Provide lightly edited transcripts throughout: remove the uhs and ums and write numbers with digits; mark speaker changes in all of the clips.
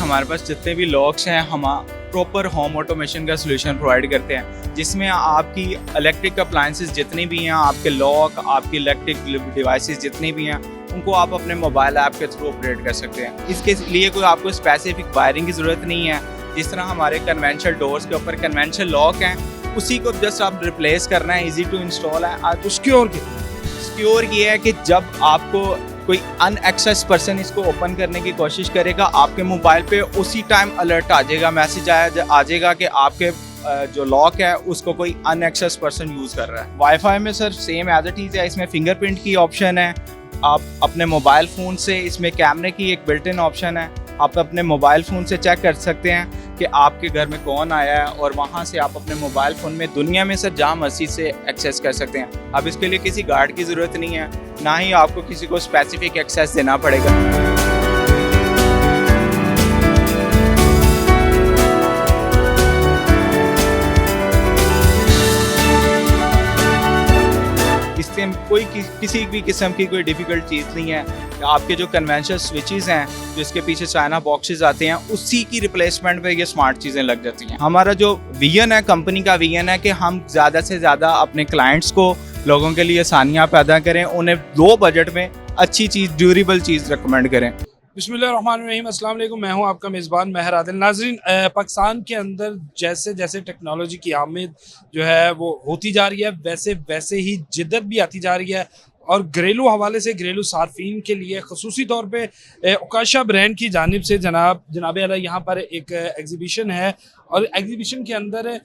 Speaker 1: हमारे पास जितने भी लॉक्स हैं हम प्रॉपर होम ऑटोमेशन का सोल्यूशन प्रोवाइड करते हैं, जिसमें आपकी इलेक्ट्रिक अप्लायंसेस जितनी भी हैं, आपके लॉक, आपकी इलेक्ट्रिक डिवाइसेस जितनी भी हैं, उनको आप अपने मोबाइल ऐप के थ्रू ऑपरेट कर सकते हैं। इसके लिए कोई आपको स्पेसिफिक वायरिंग की ज़रूरत नहीं है। जिस तरह हमारे कन्वेंशनल डोर्स के ऊपर कन्वेंशनल लॉक हैं, उसी को जस्ट आप रिप्लेस करना है, ईजी टू इंस्टॉल है। सिक्योर ये है कि जब आपको कोई अनएक्सेस पर्सन इसको ओपन करने की कोशिश करेगा, आपके मोबाइल पे उसी टाइम अलर्ट आ जाएगा, मैसेज आ जाएगा कि आपके जो लॉक है उसको कोई अनएक्सेस पर्सन यूज़ कर रहा है। वाईफाई में sir same as it is है, इसमें फिंगरप्रिंट की ऑप्शन है। आप अपने मोबाइल फ़ोन से, इसमें कैमरे की एक बिल्ट इन ऑप्शन है, आप अपने मोबाइल फ़ोन से चेक कर सकते हैं कि आपके घर में कौन आया है, और वहाँ से आप अपने मोबाइल फ़ोन में दुनिया में सर जहाँ मर्जी से एक्सेस कर सकते हैं। अब इसके लिए किसी गार्ड की ज़रूरत नहीं है, ना ही आपको किसी को स्पेसिफिक एक्सेस देना पड़ेगा। इससे कोई किसी भी किस्म की कोई डिफ़िकल्ट चीज़ नहीं है। आपके जो कन्वेंशनल स्विचेस हैं, जो इसके पीछे चाइना बॉक्सेस आते हैं, उसी की रिप्लेसमेंट पे ये स्मार्ट चीज़ें लग जाती हैं। हमारा जो विजन है, कंपनी का विजन है कि हम ज़्यादा से ज़्यादा अपने क्लाइंट्स को, लोगों के लिए आसानियाँ पैदा करें, उन्हें लो बजट में अच्छी चीज़, ड्यूरेबल चीज़ रिकमेंड करें।
Speaker 2: बिस्मिल्लाहिर्रहमानिर्रहीम, अस्सलाम वालेकुम। मैं हूं आपका मेज़बान महर आदिल। नाज़रीन, पाकिस्तान के अंदर जैसे जैसे टेक्नोलॉजी की आमद जो है वो होती जा रही है, वैसे वैसे ही जिद्दत भी आती जा रही है। और घरेलू हवाले से घरेलू सार्फिन के लिए ख़ुसूसी तौर पे उकाशा ब्रांड की जानिब से जनाब आला यहाँ पर एक एग्ज़िबिशन है, और एग्ज़िबिशन के अंदर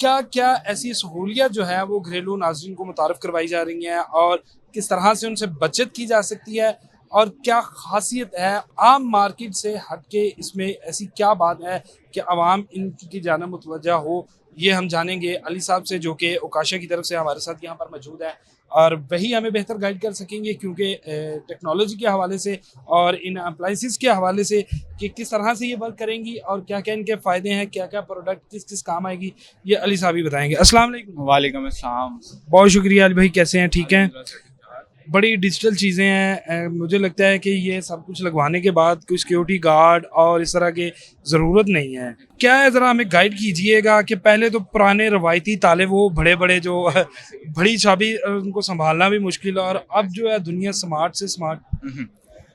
Speaker 2: क्या क्या ऐसी सहूलियत जो है वो घरेलू नाज़रीन को मुतारफ़ करवाई जा रही हैं, और किस तरह से उनसे बचत की जा सकती है, और क्या खासियत है आम मार्केट से हटके इसमें, ऐसी क्या बात है कि आवाम इनकी जानब मुतवज्जा हो। ये हम जानेंगे अली साहब से, जो कि उकाशा की तरफ से हमारे साथ यहाँ पर मौजूद है, और वही हमें बेहतर गाइड कर सकेंगे, क्योंकि टेक्नोलॉजी के हवाले से और इन अप्लाइंसेस के हवाले से कि किस तरह से ये वर्क करेंगी और क्या क्या इनके फ़ायदे हैं, क्या क्या प्रोडक्ट किस किस काम आएगी, ये अली साहब ही बताएंगे। अस्सलाम वालेकुम।
Speaker 1: वालेकुम अस्सलाम।
Speaker 2: बहुत शुक्रिया अली भाई, कैसे हैं? ठीक हैं। बड़ी डिजिटल चीज़ें हैं, मुझे लगता है कि ये सब कुछ लगवाने के बाद कोई सिक्योरिटी गार्ड और इस तरह की ज़रूरत नहीं है। क्या है, ज़रा हमें गाइड कीजिएगा कि पहले तो पुराने रवायती ताले, वो बड़े बड़े जो बड़ी चाबी, उनको संभालना भी मुश्किल, और अब जो है दुनिया स्मार्ट से स्मार्ट।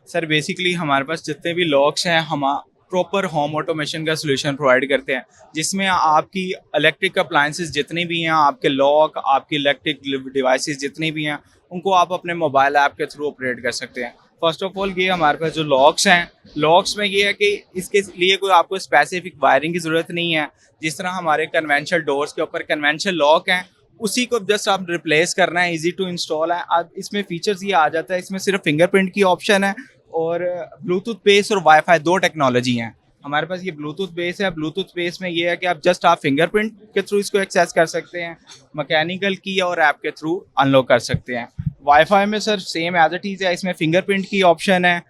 Speaker 1: सर बेसिकली हमारे पास जितने भी लॉक्स हैं हम प्रॉपर होम ऑटोमेशन का सोल्यूशन प्रोवाइड करते हैं, जिसमें आपकी इलेक्ट्रिक अप्लायंसेस जितनी भी हैं, आपके लॉक, आपकी इलेक्ट्रिक डिवाइसेस जितनी भी हैं, उनको आप अपने मोबाइल ऐप के थ्रू ऑपरेट कर सकते हैं। फर्स्ट ऑफ ऑल ये हमारे पास जो लॉक्स हैं, लॉक्स में ये है कि इसके लिए कोई आपको स्पेसिफिक वायरिंग की ज़रूरत नहीं है। जिस तरह हमारे कन्वेंशनल डोर्स के ऊपर कन्वेंशनल लॉक हैं, उसी को जस्ट आप रिप्लेस करना है, ईजी टू इंस्टॉल है। अब इसमें फीचर्स ये आ जाता है, इसमें सिर्फ फिंगरप्रिंट की ऑप्शन है, और ब्लूटूथ बेस और वाईफाई दो टेक्नोलॉजी हैं हमारे पास। ये ब्लूटूथ बेस है। ब्लूटूथ बेस में ये है कि आप फिंगरप्रिंट के थ्रू इसको एक्सेस कर सकते हैं, मैकेनिकल की और ऐप के थ्रू अनलॉक कर सकते हैं। वाईफाई में sir same as it is है, इसमें फिंगरप्रिंट की ऑप्शन है।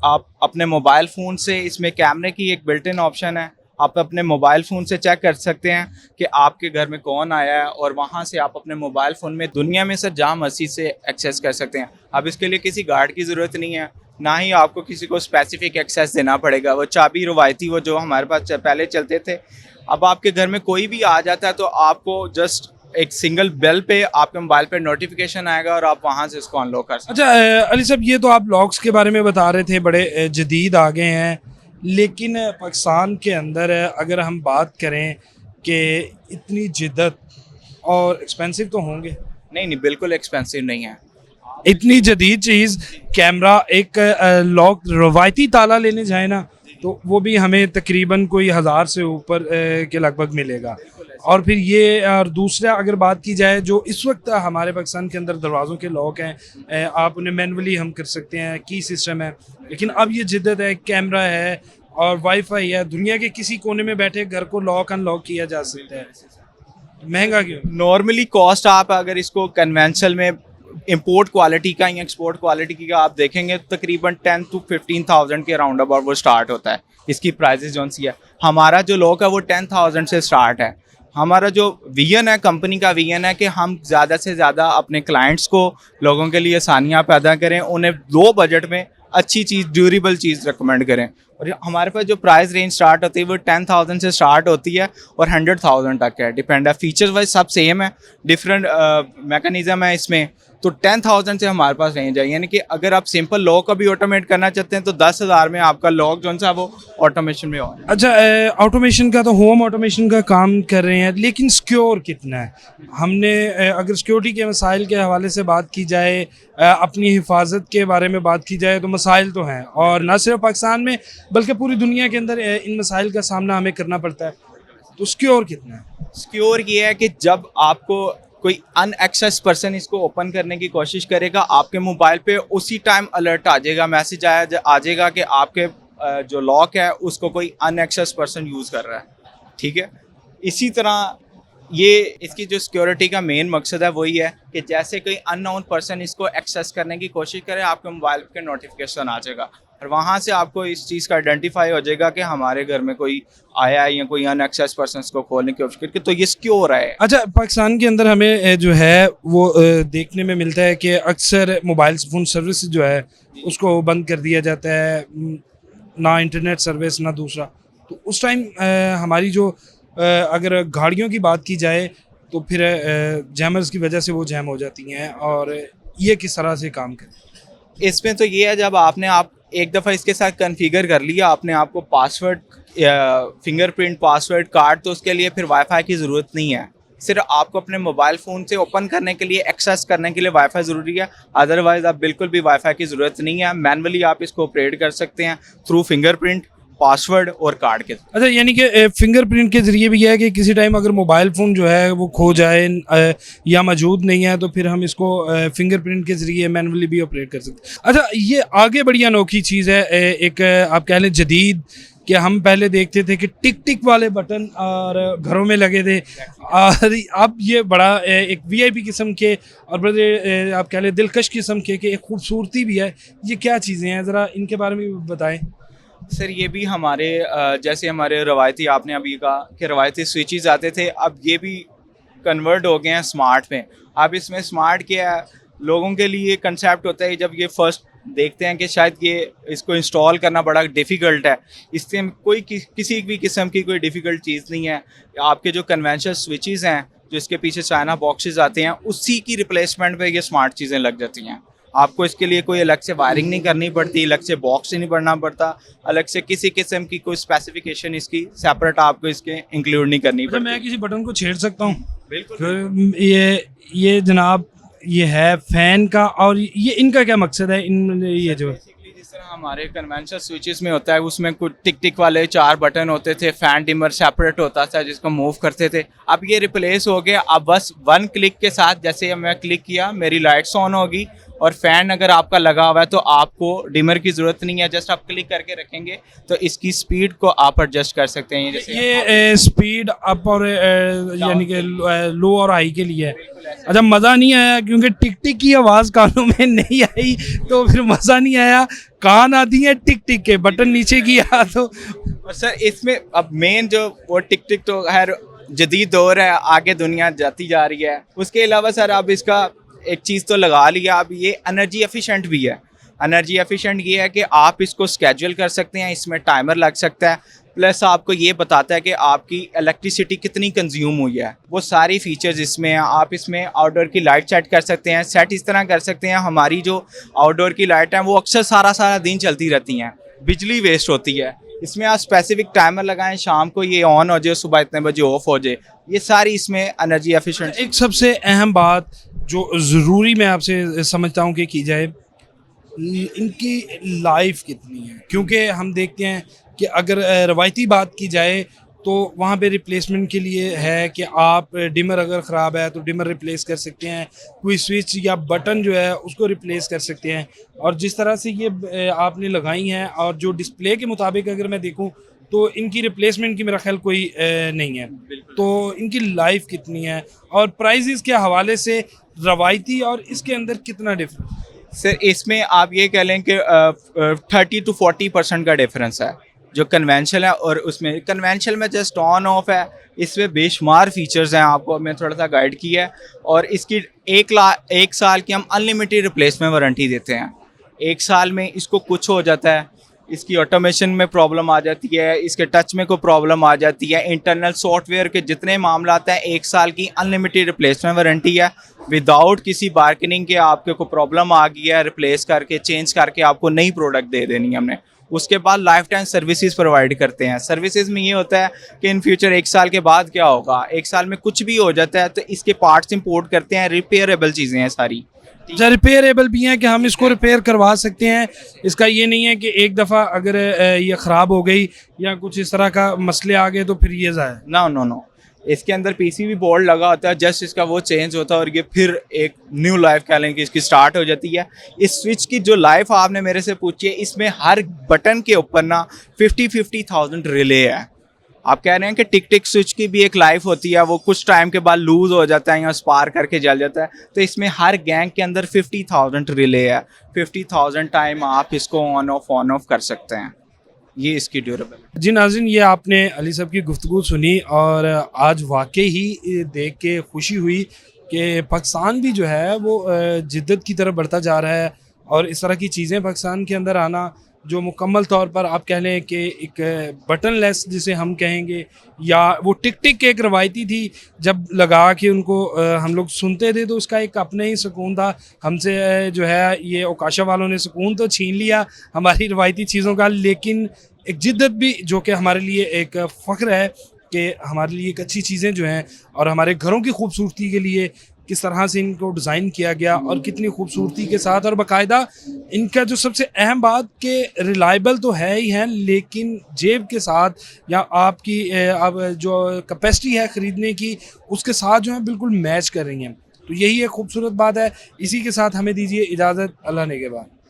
Speaker 1: आप अपने मोबाइल फ़ोन से, इसमें कैमरे की एक बिल्ट इन ऑप्शन है, आप अपने मोबाइल फ़ोन से चेक कर सकते हैं कि आपके घर में कौन आया है, और वहाँ से आप अपने मोबाइल फ़ोन में दुनिया में सर जहाँ मर्जी से एक्सेस कर सकते हैं। अब इसके लिए किसी गार्ड की ज़रूरत नहीं है, ना ही आपको किसी को स्पेसिफिक एक्सेस देना पड़ेगा। वो चाबी रवायती, वो जो हमारे पास पहले चलते थे, अब आपके घर में कोई भी आ जाता है तो आपको जस्ट एक सिंगल बेल पे आपके मोबाइल पे नोटिफिकेशन आएगा, और आप वहाँ से इसको अनलॉक कर सकते हैं।
Speaker 2: अच्छा अली साहब, ये तो आप लॉक्स के बारे में बता रहे थे, बड़े जदीद आ गए हैं, लेकिन पाकिस्तान के अंदर अगर हम बात करें कि इतनी जिद्दत और एक्सपेंसिव तो होंगे?
Speaker 1: नहीं, बिल्कुल एक्सपेंसिव नहीं है।
Speaker 2: इतनी जदीद चीज़, कैमरा, एक लॉक, रवायती ताला लेने जाए ना तो वो भी हमें तकरीबन कोई 1000 से ऊपर के लगभग मिलेगा। और फिर ये, और दूसरा अगर बात की जाए, जो इस वक्त हमारे पाकिस्तान के अंदर दरवाज़ों के लॉक हैं, आप उन्हें मैनुअली हम कर सकते हैं, की सिस्टम है, लेकिन अब ये जिद्दत है, कैमरा है और वाईफाई है, दुनिया के किसी कोने में बैठे घर को लॉक अनलॉक किया जा सकता है। महंगा क्यों?
Speaker 1: नॉर्मली कॉस्ट आप अगर इसको कन्वेंशनल में इंपोर्ट क्वालिटी का या एक्सपोर्ट क्वालिटी का आप देखेंगे तो तकरीबन 10 to 15,000 के अराउंड अबाउट वो स्टार्ट होता है। इसकी प्राइसेस जो सी है, हमारा जो लॉक है वो 10,000 से स्टार्ट है। हमारा जो विजन है, कंपनी का विजन है कि हम ज़्यादा से ज़्यादा अपने क्लाइंट्स को, लोगों के लिए आसानियाँ पैदा करें, उन्हें लो बजट में अच्छी चीज़, ड्यूरेबल चीज़ रिकमेंड करें। और हमारे पास जो प्राइस रेंज स्टार्ट होती है वो 10,000 से स्टार्ट होती है और 100,000 तक है, डिपेंड है। फीचर्स वाइज सब सेम है, डिफरेंट मैकेनिज्म है इसमें। तो 10,000 से हमारे पास रेंज है, यानी कि अगर आप सिंपल लॉक का भी ऑटोमेट करना चाहते हैं तो 10,000 में आपका लॉक जो सा वो ऑटोमेशन में हो।
Speaker 2: अच्छा, ऑटोमेशन का तो होम ऑटोमेशन का काम कर रहे हैं, लेकिन सिक्योर कितना है? हमने अगर सिक्योरिटी के मसाइल के हवाले से बात की जाए, अपनी हिफाजत के बारे में बात की जाए, तो मसाइल तो हैं, और ना सिर्फ पाकिस्तान में बल्कि पूरी दुनिया के अंदर इन मसाइल का सामना हमें करना पड़ता है। तो सिक्योर कितना है?
Speaker 1: सिक्योर ये है कि जब आपको कोई अनएक्सेस पर्सन इसको ओपन करने की कोशिश करेगा, आपके मोबाइल पे उसी टाइम अलर्ट आ जाएगा, मैसेज आ जाएगा कि आपके जो लॉक है उसको कोई अनएक्सेस पर्सन यूज़ कर रहा है, ठीक है। इसी तरह ये इसकी जो सिक्योरिटी का मेन मकसद है वही है कि जैसे कोई अननोन पर्सन इसको एक्सेस करने की कोशिश करे, आपके मोबाइल पे नोटिफिकेशन आ जाएगा और वहाँ से आपको इस चीज़ का आइडेंटिफाई हो जाएगा कि हमारे घर में कोई आया है या कोई अनएक्सेस पर्सन को खोलने की कोशिश करके, तो ये सिक्योर है।
Speaker 2: अच्छा, पाकिस्तान के अंदर हमें जो है वो देखने में मिलता है कि अक्सर मोबाइल फ़ोन सर्विस जो है उसको बंद कर दिया जाता है, ना इंटरनेट सर्विस ना दूसरा। तो उस टाइम हमारी जो अगर गाड़ियों की बात की जाए तो फिर जैमर्स की वजह से वो जैम हो जाती हैं, और ये किस तरह से काम करें?
Speaker 1: इसमें तो ये है, जब आपने आप एक दफ़ा इसके साथ कॉन्फ़िगर कर लिया आपने, आपको पासवर्ड फिंगरप्रिंट पासवर्ड कार्ड, तो उसके लिए फिर वाईफाई की ज़रूरत नहीं है। सिर्फ आपको अपने मोबाइल फ़ोन से ओपन करने के लिए, एक्सेस करने के लिए वाईफाई ज़रूरी है, अदरवाइज़ आप बिल्कुल भी वाईफाई की ज़रूरत नहीं है। मैनुअली आप इसको ऑपरेट कर सकते हैं थ्रू फिंगरप्रिंट, पासवर्ड और कार्ड के।
Speaker 2: अच्छा, यानी कि फिंगरप्रिंट के ज़रिए भी यह है कि किसी टाइम अगर मोबाइल फ़ोन जो है वो खो जाए या मौजूद नहीं है तो फिर हम इसको फिंगरप्रिंट के ज़रिए मैनुअली भी ऑपरेट कर सकते हैं। अच्छा, ये आगे बड़ी अनोखी चीज़ है, एक आप कह लें जदीद, कि हम पहले देखते थे कि टिक टिक वाले बटन और घरों में लगे थे, और अब ये बड़ा एक वीआईपी किस्म के और बड़े आप कह लें दिलकश किस्म के एक खूबसूरती भी है। ये क्या चीज़ें हैं, ज़रा इनके बारे में भी बताएं।
Speaker 1: सर ये भी हमारे जैसे हमारे रवायती, आपने अभी कहा कि रवायती स्विचेस आते थे, अब ये भी कन्वर्ट हो गए हैं स्मार्ट में। अब इसमें स्मार्ट क्या है, लोगों के लिए कंसेप्ट होता है, जब ये फर्स्ट देखते हैं कि शायद ये इसको इंस्टॉल करना बड़ा डिफ़िकल्ट है, इससे कोई किसी भी किस्म की कोई डिफ़िकल्ट चीज़ नहीं है। आपके जो कन्वेंशनल स्विचेस हैं, जो इसके पीछे चाइना बॉक्सेस आते हैं, उसी की रिप्लेसमेंट पे ये स्मार्ट चीज़ें लग जाती हैं। आपको इसके लिए कोई अलग से वायरिंग नहीं करनी पड़ती, अलग से बॉक्स नहीं पड़ना पड़ता, अलग से किसी किस्म की कोई स्पेसिफिकेशन इसकी सेपरेट आपको इसके इंक्लूड नहीं करनी
Speaker 2: अच्छा,
Speaker 1: पड़ती।
Speaker 2: मैं किसी बटन को छेड़ सकता हूँ?
Speaker 1: बिल्कुल।
Speaker 2: ये जनाब, ये है फैन का, और ये इनका क्या मकसद है? इन ये जो
Speaker 1: बेसिकली जिस तरह हमारे कन्वेंशनल स्विचेस में होता है, उसमें कुछ टिक टिक वाले 4 बटन होते थे, फैन डिमर सेपरेट होता था जिसको मूव करते थे। अब ये रिप्लेस हो गया, अब बस 1 क्लिक के साथ, जैसे मैं क्लिक किया मेरी लाइट्स ऑन होगी, और फैन अगर आपका लगा हुआ है तो आपको डिमर की ज़रूरत नहीं है, जस्ट आप क्लिक करके रखेंगे तो इसकी स्पीड को आप एडजस्ट कर सकते हैं। जैसे
Speaker 2: ये स्पीड अप और यानी कि लो और हाई के लिए है। अच्छा, मज़ा नहीं आया क्योंकि टिक टिक की आवाज़ कानों में नहीं आई, तो फिर मज़ा नहीं आया। कान आती है टिक टिक के, बटन नीचे किया तो।
Speaker 1: और सर इसमें अब मेन जो वो टिक टिक तो खैर जदीद दौर है, आगे दुनिया जाती जा रही है। उसके अलावा सर अब इसका एक चीज़ तो लगा लिया, अब ये एनर्जी एफिशिएंट भी है। एनर्जी एफिशिएंट ये है कि आप इसको स्केड्यूल कर सकते हैं, इसमें टाइमर लग सकता है, प्लस आपको ये बताता है कि आपकी इलेक्ट्रिसिटी कितनी कंज्यूम हुई है। वो सारी फीचर्स इसमें हैं। आप इसमें आउटडोर की लाइट सेट कर सकते हैं, सेट इस तरह कर सकते हैं, हमारी जो आउटडोर की लाइट हैं वो अक्सर सारा दिन चलती रहती हैं, बिजली वेस्ट होती है। इसमें आप स्पेसिफिक टाइमर लगाएं, शाम को ये ऑन हो जाए, सुबह इतने बजे ऑफ हो जाए। ये सारी इसमें एनर्जी एफिशिएंट।
Speaker 2: एक सबसे अहम बात जो ज़रूरी मैं आपसे समझता हूँ कि की जाए, इनकी लाइफ कितनी है? क्योंकि हम देखते हैं कि अगर रवायती बात की जाए तो वहाँ पे रिप्लेसमेंट के लिए है कि आप डिमर अगर ख़राब है तो डिमर रिप्लेस कर सकते हैं, कोई स्विच या बटन जो है उसको रिप्लेस कर सकते हैं। और जिस तरह से ये आपने लगाई हैं, और जो डिस्प्ले के मुताबिक अगर मैं देखूँ तो इनकी रिप्लेसमेंट की मेरा ख्याल कोई नहीं है। तो इनकी लाइफ कितनी है, और प्राइजेस के हवाले से रवायती और इसके अंदर कितना डिफरेंस?
Speaker 1: सर इसमें आप ये कह लें कि 30 to 40% का डिफरेंस है जो कन्वेंशनल है, और उसमें कन्वेंशनल में जस्ट ऑन ऑफ है। इसमें बेशुमार फीचर्स हैं, आपको मैं थोड़ा सा गाइड किया है। और इसकी 1 साल की हम अनलिमिटेड रिप्लेसमेंट वारंटी देते हैं। 1 साल में इसको कुछ हो जाता है इसकी ऑटोमेशन में प्रॉब्लम आ जाती है, इसके टच में कोई प्रॉब्लम आ जाती है, इंटरनल सॉफ्टवेयर के जितने मामला आते हैं, 1 साल की अनलिमिटेड रिप्लेसमेंट वारंटी है, विदाउट किसी बार्गेनिंग के आपके को प्रॉब्लम आ गई है, रिप्लेस करके चेंज करके आपको नई प्रोडक्ट दे देनी है हमने। उसके बाद लाइफ टाइम सर्विसेज प्रोवाइड करते हैं। सर्विसेज में ये होता है कि इन फ्यूचर 1 साल के बाद क्या होगा, 1 साल में कुछ भी हो जाता है तो इसके पार्ट्स इंपोर्ट करते हैं, रिपेयरेबल चीज़ें हैं सारी।
Speaker 2: अच्छा, रिपेयरेबल भी हैं कि हम इसको रिपेयर करवा सकते हैं। इसका ये नहीं है कि एक दफ़ा अगर ये ख़राब हो गई या कुछ इस तरह का मसले आ गए तो फिर ये ज़ाया।
Speaker 1: नो नो नो, इसके अंदर पीसीबी बोर्ड लगा होता है, जस्ट इसका वो चेंज होता है और ये फिर एक न्यू लाइफ कह लें कि इसकी स्टार्ट हो जाती है। इस स्विच की जो लाइफ आपने मेरे से पूछी है, इसमें हर बटन के ऊपर ना 50,000 रिले है। आप कह रहे हैं कि टिक टिक स्विच की भी एक लाइफ होती है, वो कुछ टाइम के बाद लूज हो जाता है या स्पार करके जल जाता है, तो इसमें हर गैंग के अंदर 50,000 रिले है। 50,000 टाइम आप इसको ऑन ऑफ कर सकते हैं। ये इसकी ड्यूरेबल।
Speaker 2: जी नाज़रीन, ये आपने अली साहब की गुफ्तगू सुनी और आज वाकई ही देख के खुशी हुई कि पाकिस्तान भी जो है वो जिद्दत की तरफ बढ़ता जा रहा है और इस तरह की चीज़ें पाकिस्तान के अंदर आना जो मुकम्मल तौर पर आप कह लें कि एक बटन लेस जिसे हम कहेंगे, या वो टिक टिक एक रवायती थी, जब लगा कि उनको हम लोग सुनते थे तो उसका एक अपना ही सुकून था। हमसे जो है ये ओकाशा वालों ने सुकून तो छीन लिया हमारी रवायती चीज़ों का, लेकिन एक जिद्दत भी जो कि हमारे लिए एक फ़ख्र है कि हमारे लिए एक अच्छी चीज़ें जो हैं और हमारे घरों की खूबसूरती के लिए किस तरह से इनको डिज़ाइन किया गया और कितनी खूबसूरती के साथ, और बाकायदा इनका जो सबसे अहम बात कि रिलायबल तो है ही है, लेकिन जेब के साथ या आपकी अब जो कैपेसिटी है ख़रीदने की उसके साथ जो है बिल्कुल मैच कर रही हैं। तो यही एक खूबसूरत बात है। इसी के साथ हमें दीजिए इजाज़त। अल्लाह ने के बाद।